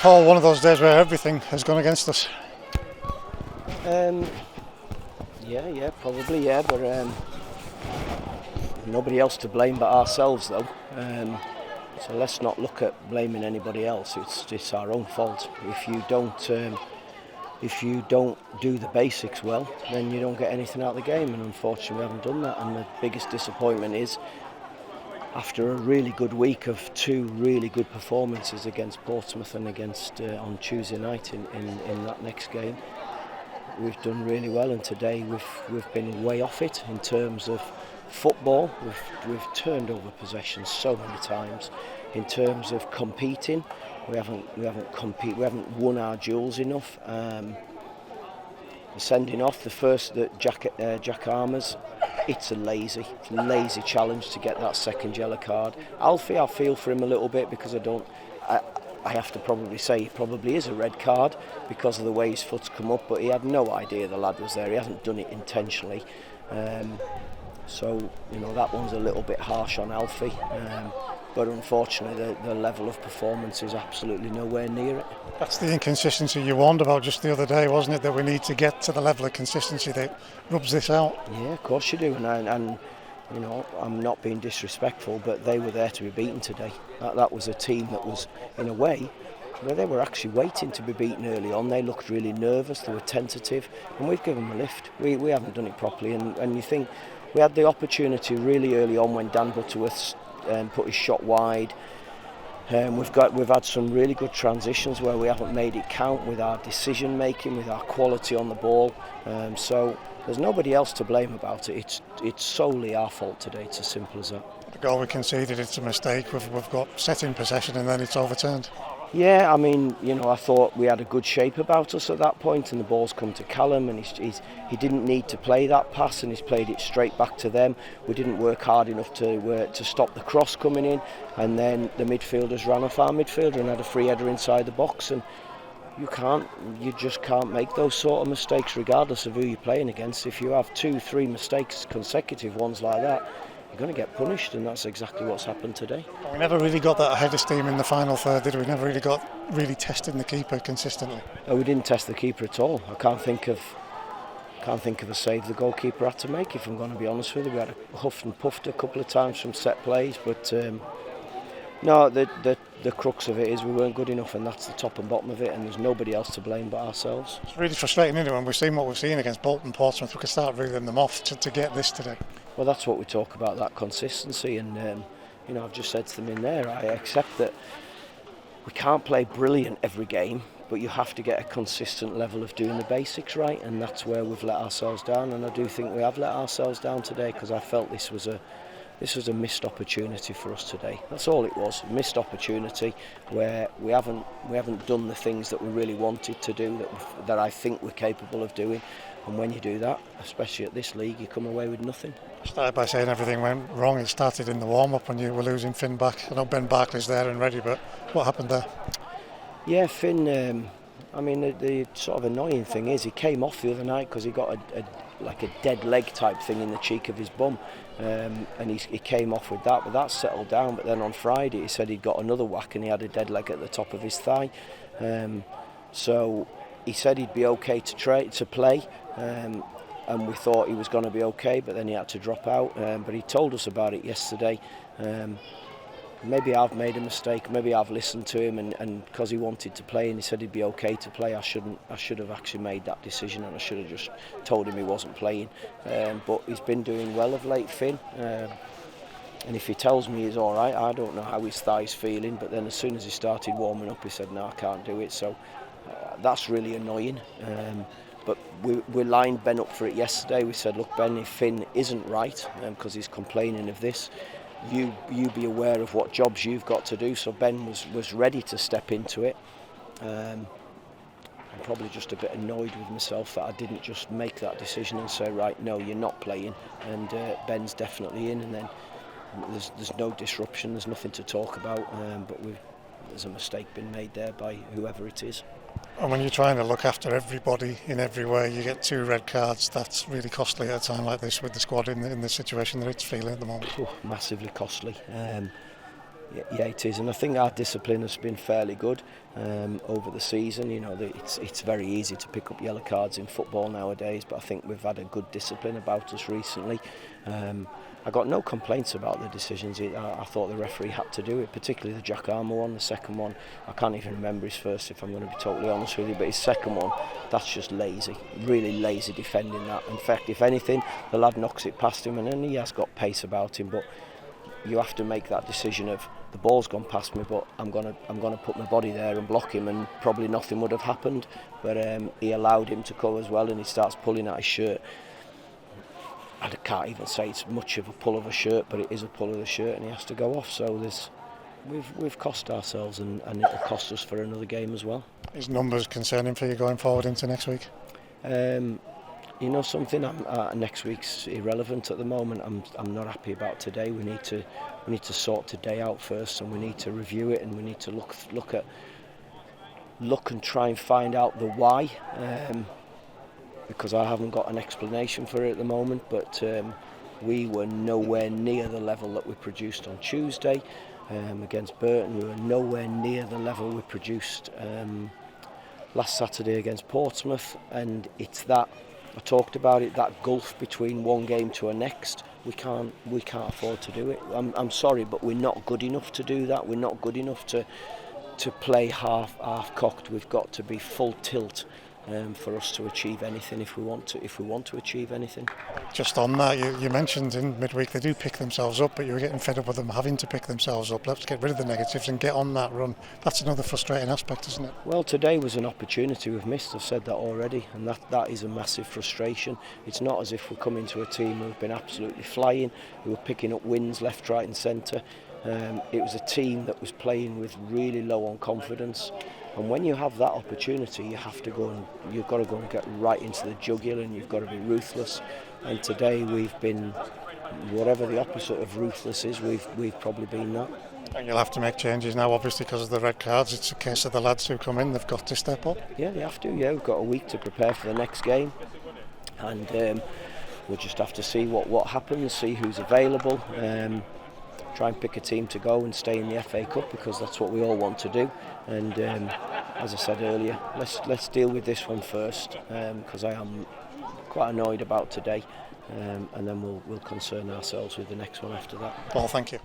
Paul, one of those days where everything has gone against us. Probably, but nobody else to blame but ourselves, though. So let's not look at blaming anybody else. It's our own fault. If you don't do the basics well, then you don't get anything out of the game, and unfortunately we haven't done that. And the biggest disappointment is, after a really good week of two really good performances against Portsmouth and against on Tuesday night in that next game, we've done really well, and today we've been way off it in terms of football. We've turned over possession so many times. In terms of competing, we haven't won our duels enough. The sending off the first that Jack Armour's, it's a lazy challenge to get that second yellow card. Alfie, I feel for him a little bit because I have to probably say it probably is a red card because of the way his foot's come up, but he had no idea the lad was there. He hasn't done it intentionally. So, that one's a little bit harsh on Alfie. But unfortunately, the level of performance is absolutely nowhere near it. That's the inconsistency you warned about just the other day, wasn't it? That we need to get to the level of consistency that rubs this out. Yeah, of course you do. And I'm not being disrespectful, but they were there to be beaten today. That was a team that was, in a way, where they were actually waiting to be beaten early on. They looked really nervous, they were tentative, and we've given them a lift. We haven't done it properly, and you think we had the opportunity really early on when Dan Butterworth put his shot wide. We've had some really good transitions where we haven't made it count with our decision making, with our quality on the ball. So there's nobody else to blame about it. It's solely our fault today. It's as simple as that. The goal we conceded, it's a mistake. We've got set in possession and then it's overturned. Yeah, I mean, I thought we had a good shape about us at that point, and the ball's come to Callum, and he didn't need to play that pass, and he's played it straight back to them. We didn't work hard enough to stop the cross coming in, and then the midfielders ran off our midfielder and had a free header inside the box, and you just can't make those sort of mistakes regardless of who you're playing against. If you have 2-3 mistakes, consecutive ones like that, you're going to get punished, and that's exactly what's happened today. We never really got that head of steam in the final third, did we? Never really got testing the keeper consistently. No, we didn't test the keeper at all. I can't think of a save the goalkeeper had to make, if I'm going to be honest with you. We had a huffed and puffed a couple of times from set plays, but no, the crux of it is we weren't good enough, and that's the top and bottom of it, and there's nobody else to blame but ourselves. It's really frustrating, isn't it, when we've seen what we've seen against Bolton, Portsmouth. We could start reeling them off to get this today. Well, that's what we talk about, that consistency, and I've just said to them in there, I accept that we can't play brilliant every game, but you have to get a consistent level of doing the basics right, and that's where we've let ourselves down, and I do think we have let ourselves down today, because I felt this was a missed opportunity for us today. That's all it was, a missed opportunity where we haven't done the things that we really wanted to do, that I think we're capable of doing. And when you do that, especially at this league, you come away with nothing. Started by saying everything went wrong. It started in the warm-up when you were losing Finn back. I know Ben Barkley's there and ready, but what happened there? Yeah, Finn, the sort of annoying thing is he came off the other night because he got a dead leg type thing in the cheek of his bum, and he came off with that, but that settled down. But then on Friday he said he'd got another whack and he had a dead leg at the top of his thigh. So he said he'd be okay to play, and we thought he was going to be okay, but then he had to drop out. But he told us about it yesterday. Maybe I've made a mistake, maybe I've listened to him, and because he wanted to play and he said he'd be okay to play, I should have actually made that decision, and I should have just told him he wasn't playing. But he's been doing well of late, Finn. And if he tells me he's all right, I don't know how his thigh's feeling, but then as soon as he started warming up, he said, no, I can't do it. So that's really annoying. But we lined Ben up for it yesterday. We said, look, Ben, if Finn isn't right, because he's complaining of this, you be aware of what jobs you've got to do. So Ben was ready to step into it. I'm probably just a bit annoyed with myself that I didn't just make that decision and say, right, no, you're not playing, and Ben's definitely in, and then there's no disruption, there's nothing to talk about, but there's a mistake been made there by whoever it is. And when you're trying to look after everybody in every way, you get 2 red cards. That's really costly at a time like this with the squad in the situation that it's feeling at the moment. Massively costly. Yeah, it is, and I think our discipline has been fairly good over the season. It's very easy to pick up yellow cards in football nowadays, but I think we've had a good discipline about us recently. I got no complaints about the decisions. I thought the referee had to do it, particularly the Jack Armour one. The second one, I can't even remember his first, if I'm going to be totally honest with you, but his second one, that's just lazy, really lazy defending that. In fact, if anything, the lad knocks it past him, and then he has got pace about him, but you have to make that decision of the ball's gone past me, but I'm gonna put my body there and block him, and probably nothing would have happened. But he allowed him to go as well, and he starts pulling at his shirt. I can't even say it's much of a pull of a shirt, but it is a pull of the shirt, and he has to go off. So we've cost ourselves, and it'll cost us for another game as well. Is numbers concerning for you going forward into next week? Something. Next week's irrelevant at the moment. I'm not happy about today. We need to sort today out first, and we need to review it, and we need to look and try and find out the why. Because I haven't got an explanation for it at the moment, but we were nowhere near the level that we produced on Tuesday against Burton. We were nowhere near the level we produced last Saturday against Portsmouth, and it's that, I talked about it, that gulf between one game to a next. We can't afford to do it. I'm sorry, but we're not good enough to do that. We're not good enough to play half cocked. We've got to be full tilt for us to achieve anything, if we want to achieve anything. Just on that, you mentioned in midweek they do pick themselves up, but you were getting fed up with them having to pick themselves up. Let's get rid of the negatives and get on that run. That's another frustrating aspect, isn't it? Well, today was an opportunity we've missed. I've said that already, and that is a massive frustration. It's not as if we're coming to a team who've been absolutely flying, who are picking up wins left, right and centre. It was a team that was playing with really low on confidence. And when you have that opportunity, you've got to go and get right into the jugular, and you've got to be ruthless. And today we've been, whatever the opposite of ruthless is, we've probably been that. And you'll have to make changes now, obviously, because of the red cards. It's a case of the lads who come in, they've got to step up. Yeah, they have to. Yeah, we've got a week to prepare for the next game, and we'll just have to see what happens, see who's available. Try and pick a team to go and stay in the FA Cup, because that's what we all want to do. And as I said earlier, let's deal with this one first, because I am quite annoyed about today, and then we'll concern ourselves with the next one after that. Paul, thank you.